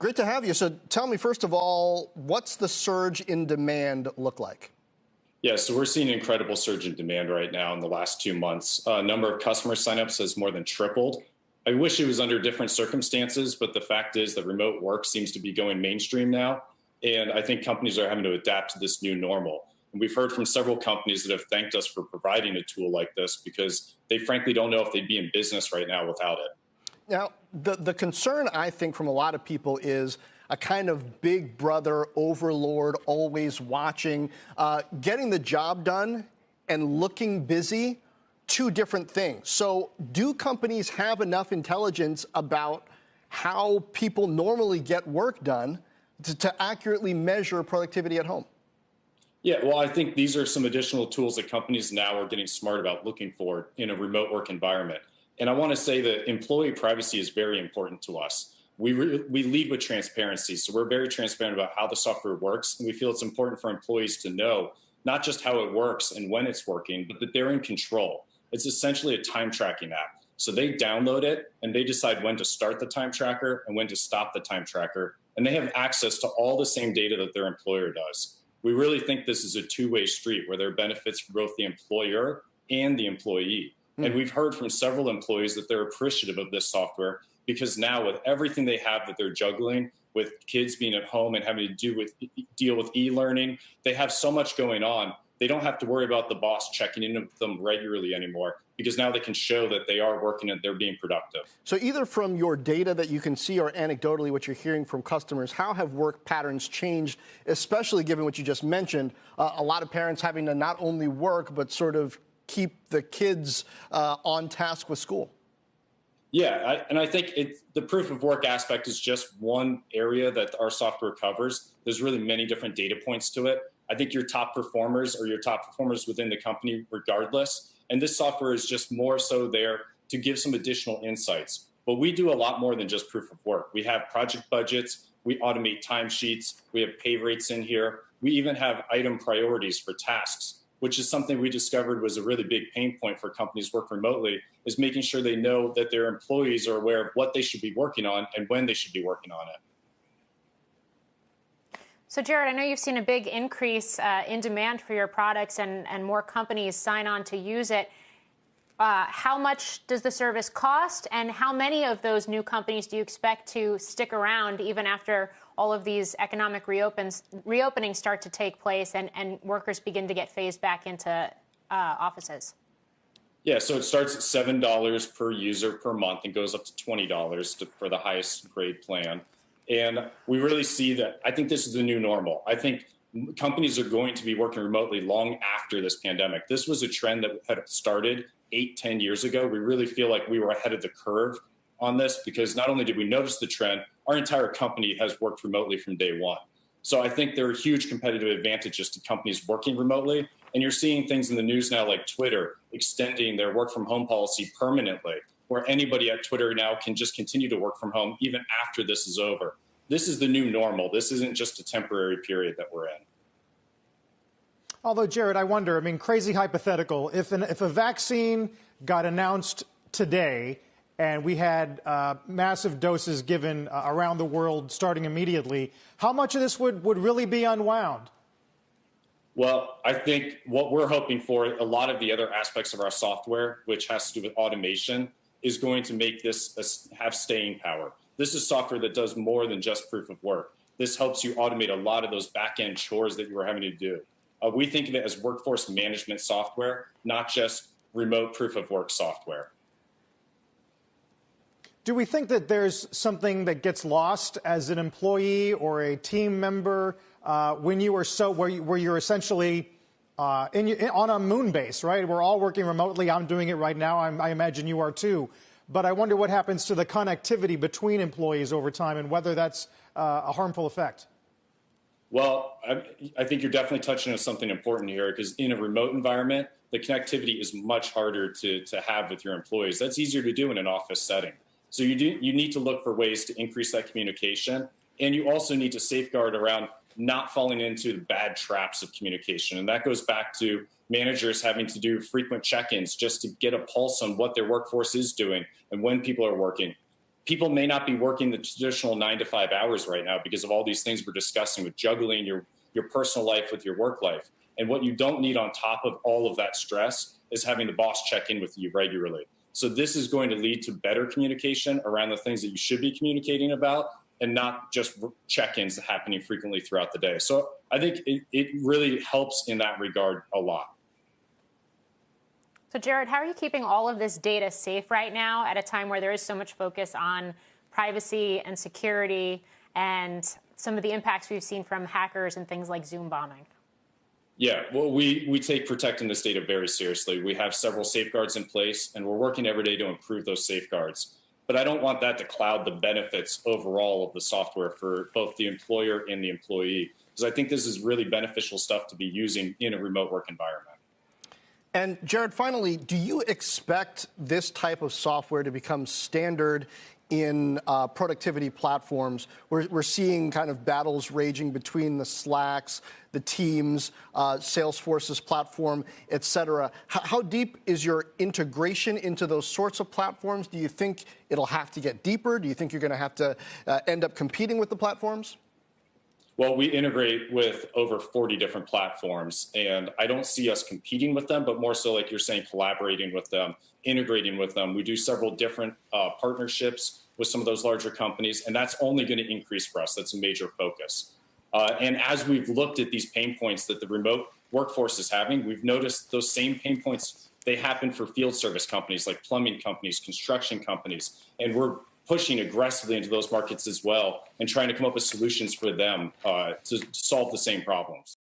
Great to have you. So tell me, first of all, what's the surge in demand look like? Yeah, so we're seeing an incredible surge in demand right now in the last 2 months. Number of customer signups has more than tripled. I wish it was under different circumstances, but the fact is that remote work seems to be going mainstream now. And I think companies are having to adapt to this new normal. And we've heard from several companies that have thanked us for providing a tool like this because they frankly don't know if they'd be in business right now without it. Now, the concern, I think, from a lot of people is a kind of big brother overlord, always watching, getting the job done and looking busy, two different things. So do companies have enough intelligence about how people normally get work done to accurately measure productivity at home? Yeah, well, I think these are some additional tools that companies now are getting smart about looking for in a remote work environment. And I want to say that employee privacy is very important to us. We lead with transparency. So we're very transparent about how the software works. And we feel it's important for employees to know not just how it works and when it's working, but that they're in control. It's essentially a time tracking app. So they download it and they decide when to start the time tracker and when to stop the time tracker. And they have access to all the same data that their employer does. We really think this is a two-way street where there are benefits for both the employer and the employee. And we've heard from several employees that they're appreciative of this software because now with everything they have that they're juggling, with kids being at home and having to deal with e-learning, they have so much going on. They don't have to worry about the boss checking in with them regularly anymore because now they can show that they are working and they're being productive. So either from your data that you can see or anecdotally what you're hearing from customers, how have work patterns changed, especially given what you just mentioned, a lot of parents having to not only work but sort of keep the kids on task with school? Yeah, I think the proof of work aspect is just one area that our software covers. There's really many different data points to it. I think your top performers are your top performers within the company regardless. And this software is just more so there to give some additional insights. But we do a lot more than just proof of work. We have project budgets, we automate timesheets, we have pay rates in here. We even have item priorities for tasks, which is something we discovered was a really big pain point for companies work remotely, is making sure they know that their employees are aware of what they should be working on and when they should be working on it. So, Jared, I know you've seen a big increase in demand for your products and more companies sign on to use it. How much does the service cost, and how many of those new companies do you expect to stick around even after all of these economic reopenings start to take place and workers begin to get phased back into offices? Yeah, so it starts at $7 per user per month and goes up to $20 for the highest grade plan. And we really see that. I think this is the new normal. I think companies are going to be working remotely long after this pandemic. This was a trend that had started 8-10 years ago. We really feel like we were ahead of the curve on this because not only did we notice the trend, our entire company has worked remotely from day one. So I think there are huge competitive advantages to companies working remotely. And you're seeing things in the news now like Twitter extending their work from home policy permanently, where anybody at Twitter now can just continue to work from home even after this is over. This is the new normal. This isn't just a temporary period that we're in. Although, Jared, I wonder, I mean, crazy hypothetical, if a vaccine got announced today and we had massive doses given around the world starting immediately, how much of this would really be unwound? Well, I think what we're hoping for, a lot of the other aspects of our software, which has to do with automation, is going to make this have staying power. This is software that does more than just proof of work. This helps you automate a lot of those back-end chores that you were having to do. We think of it as workforce management software, not just remote proof of work software. Do we think that there's something that gets lost as an employee or a team member when you are where you're essentially on a moon base, right? We're all working remotely. I'm doing it right now. I imagine you are too. But I wonder what happens to the connectivity between employees over time and whether that's a harmful effect. Well, I think you're definitely touching on something important here because in a remote environment, the connectivity is much harder to have with your employees. That's easier to do in an office setting. So you need to look for ways to increase that communication. And you also need to safeguard around not falling into the bad traps of communication. And that goes back to managers having to do frequent check-ins just to get a pulse on what their workforce is doing and when people are working. people may not be working the traditional 9 to 5 hours right now because of all these things we're discussing with juggling your personal life with your work life. And what you don't need on top of all of that stress is having the boss check in with you regularly. So this is going to lead to better communication around the things that you should be communicating about, and not just check-ins happening frequently throughout the day. So I think it really helps in that regard a lot. So Jared, how are you keeping all of this data safe right now at a time where there is so much focus on privacy and security and some of the impacts we've seen from hackers and things like Zoom bombing? Yeah, well, we take protecting this data very seriously. We have several safeguards in place, and we're working every day to improve those safeguards. But I don't want that to cloud the benefits overall of the software for both the employer and the employee, because I think this is really beneficial stuff to be using in a remote work environment. And Jared, finally, do you expect this type of software to become standard in productivity platforms? We're seeing kind of battles raging between the Slacks, the Teams, Salesforce's platform, et cetera. How deep is your integration into those sorts of platforms? Do you think it'll have to get deeper? Do you think you're going to have to end up competing with the platforms? Well, we integrate with over 40 different platforms, and I don't see us competing with them, but more so, like you're saying, collaborating with them, integrating with them. We do several different partnerships with some of those larger companies, and that's only going to increase for us. That's a major focus. And as we've looked at these pain points that the remote workforce is having, we've noticed those same pain points, they happen for field service companies like plumbing companies, construction companies, and we're pushing aggressively into those markets as well and trying to come up with solutions for them to solve the same problems.